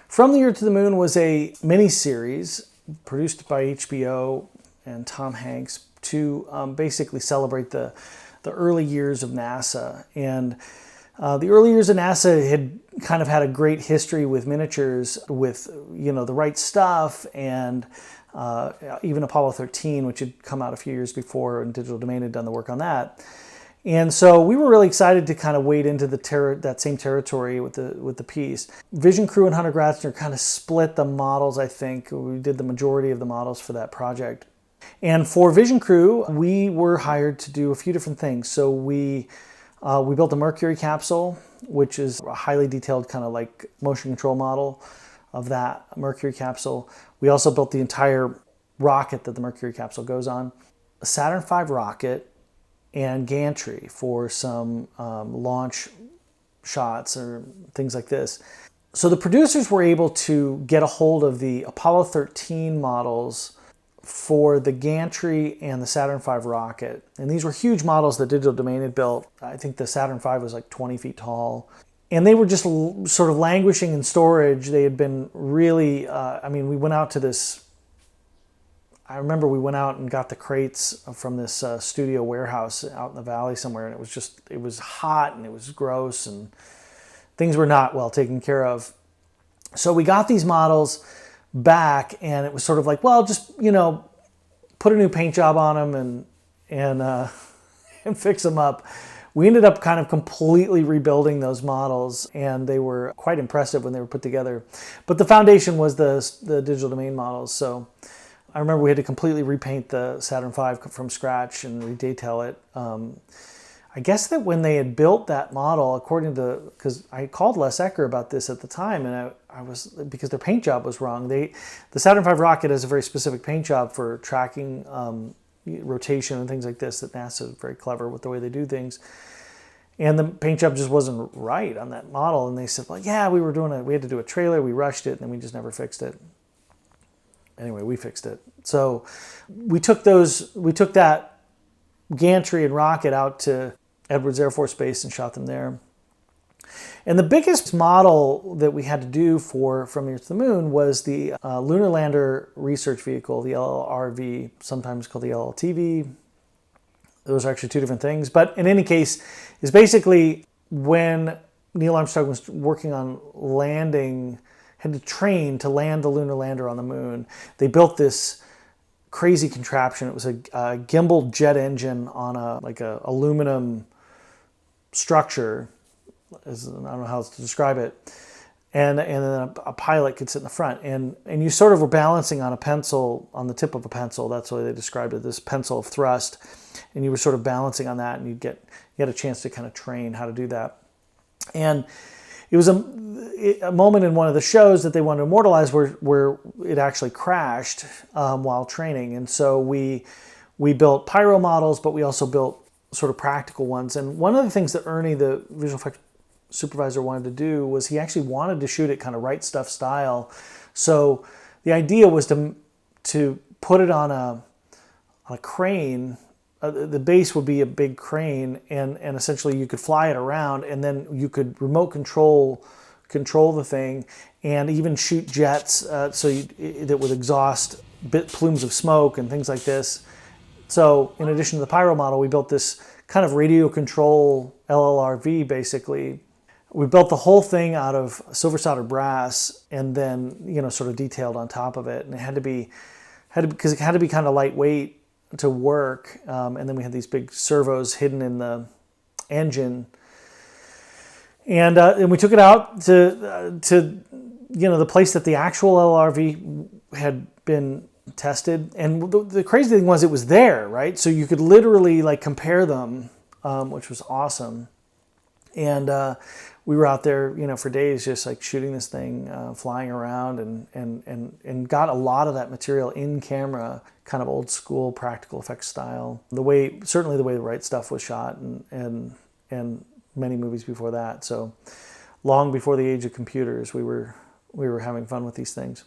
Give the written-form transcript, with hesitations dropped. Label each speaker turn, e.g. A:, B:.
A: From the Earth to the Moon was a mini-series produced by HBO and Tom Hanks to basically celebrate the early years of NASA. And the early years of NASA had kind of had a great history with miniatures, with the right stuff, and even Apollo 13, which had come out a few years before, and Digital Domain had done the work on that. And so we were really excited to kind of wade into that same territory with the piece. Vision Crew and Hunter Gratzner kind of split the models, I think. We did the majority of the models for that project. And for Vision Crew, we were hired to do a few different things. So we built a Mercury capsule, which is a highly detailed kind of like motion control model of that Mercury capsule. We also built the entire rocket that the Mercury capsule goes on, a Saturn V rocket, and gantry for some launch shots or things like this. So the producers were able to get a hold of the Apollo 13 models for the gantry and the Saturn V rocket. And these were huge models that Digital Domain had built. I think the Saturn V was like 20 feet tall. And they were just sort of languishing in storage. They had been really, we went out to this, I remember we went out and got the crates from this studio warehouse out in the valley somewhere, and it was hot and it was gross and things were not well taken care of. So we got these models back, and it was sort of like, well, just, put a new paint job on them and fix them up. We ended up kind of completely rebuilding those models, and they were quite impressive when they were put together. But the foundation was the Digital Domain models. So I remember we had to completely repaint the Saturn V from scratch and redetail it. I guess that when they had built that model, because I called Les Ecker about this at the time, and because their paint job was wrong. The Saturn V rocket has a very specific paint job for tracking rotation and things like this, that NASA is very clever with the way they do things. And the paint job just wasn't right on that model. And they said, well, yeah, we had to do a trailer, we rushed it, and then we just never fixed it. Anyway, we fixed it. So we took that gantry and rocket out to Edwards Air Force Base and shot them there. And the biggest model that we had to do From the Earth to the Moon was the Lunar Lander Research Vehicle, the LLRV, sometimes called the LLTV. Those are actually two different things. But in any case, is basically when Neil Armstrong was working on landing, had to train to land the lunar lander on the moon. They built this crazy contraption. It was a gimbal jet engine on a aluminum structure. I don't know how else to describe it. And then a pilot could sit in the front. And you sort of were balancing on a pencil, on the tip of a pencil. That's the way they described it, this pencil of thrust. And you were sort of balancing on that, and you had a chance to kind of train how to do that. And it was a moment in one of the shows that they wanted to immortalize where it actually crashed while training. And so we built pyro models, but we also built sort of practical ones. And one of the things that Ernie, the visual effects supervisor, wanted to do was he actually wanted to shoot it kind of right stuff style. So the idea was to put it on a crane. The base would be a big crane, and essentially you could fly it around, and then you could remote control the thing, and even shoot jets that would exhaust plumes of smoke and things like this. So in addition to the pyro model, we built this kind of radio control LLRV basically. We built the whole thing out of silver soldered brass, and then sort of detailed on top of it, and it had to be kind of lightweight to work, and then we had these big servos hidden in the engine, and we took it out to the place that the actual LRV had been tested. And the crazy thing was, it was there, right? So you could literally compare them, which was awesome. And we were out there, for days, just shooting this thing, flying around, and got a lot of that material in camera, kind of old school practical effects style. Certainly the way the right stuff was shot, and many movies before that. So long before the age of computers, we were having fun with these things.